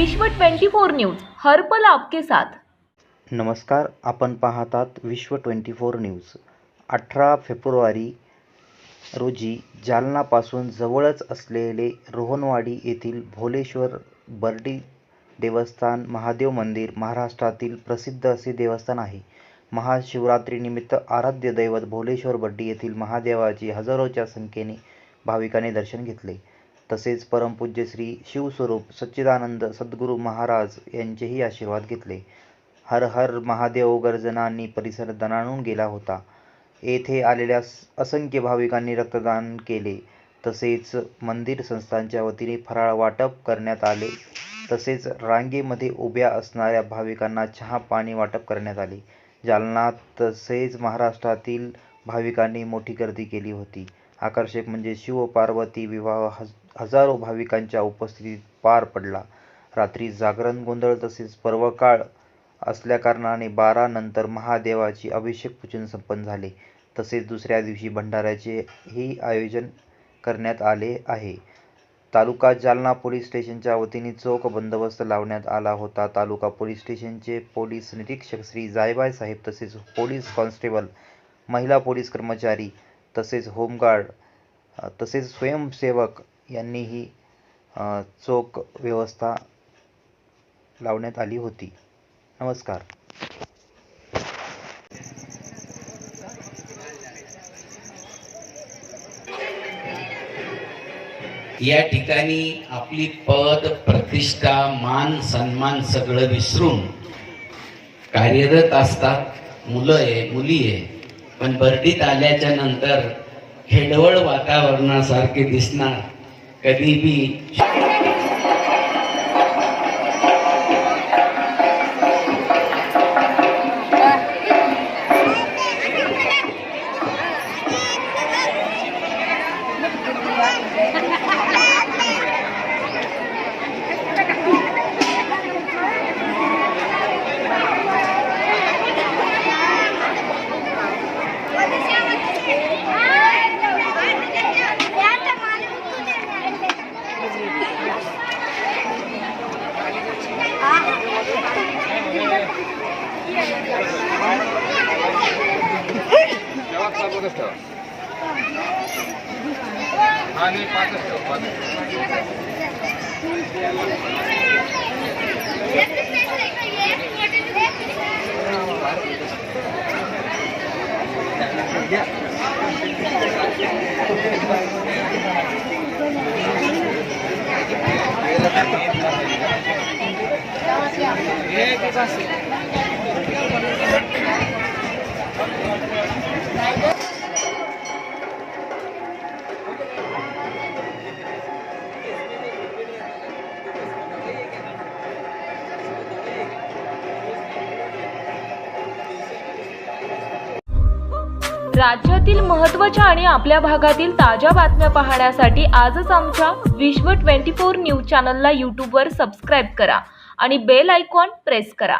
विश्व 24 न्यूज, हर पल आपके साथ। नमस्कार, आपण पाहतात विश्व 24 न्यूज। 18 फेब्रुवारी रोजी जालनापासून जवळच असलेले रोहनवाडी येथील भोलेश्वर बर्डी देवस्थान महादेव मंदिर महाराष्ट्रातील प्रसिद्ध असे देवस्थान आहे। महाशिवरात्रीनिमित्त आराध्य दैवत भोलेश्वर बर्डी येथील महादेवाचे हजारोच्या संख्येने भाविकांनी दर्शन घेतले। तसेच परमपूज्य श्री शिवस्वरूप सच्चिदानंद सद्गुरू महाराज यांचेही आशीर्वाद घेतले। हर हर महादेव गर्जनांनी परिसर दणाणून गेला होता। येथे आलेल्या असंख्य भाविकांनी रक्तदान केले। तसेच मंदिर संस्थांच्या वतीने फराळ वाटप करण्यात आले। तसेच रांगेमध्ये उभ्या असणाऱ्या भाविकांना चहा पाणी वाटप करण्यात आले। जालनात तसेच महाराष्ट्रातील भाविकांनी मोठी गर्दी केली होती। आकर्षक म्हणजे शिव पार्वती विवाह हजारो भाविकांच्या उपस्थितीत पार पडला। रात्री जागरण गोंधळ तसेच पर्वकाळ असल्याकारणाने 12 नंतर महादेवाची अभिषेक पूजन संपन्न झाले। तसेच दुसऱ्या दिवशी भंडाऱ्याचेही आयोजन करण्यात आले आहे। तालुका जालना पोलीस स्टेशनच्या वतीने चोख बंदोबस्त लावण्यात आला होता। तालुका पोलीस स्टेशनचे पोलीस निरीक्षक श्री जायबाई साहेब तसेच पोलीस कॉन्स्टेबल, महिला पोलीस कर्मचारी तसेच होमगार्ड तसेच स्वयंसेवक यांनीही चोख व्यवस्था लावण्यात आली होती। नमस्कार। या ठिकाणी आपली पद प्रतिष्ठा मान सन्मान सगळं विसरून कार्यरत असतात मुलं आहे मुली आहे, पण बर्डीत आल्याच्या नंतर खेडवळ वातावरणासारखे दिसणार कधी बी राज्यातील महत्त्वाच्या आणि आपल्या भागातील ताज्या बातम्या पाहण्यासाठी आजच आमच्या विश्व 24 न्यूज चॅनलला यूट्यूबवर सबस्क्राईब करा आणि बेल आयकॉन प्रेस करा।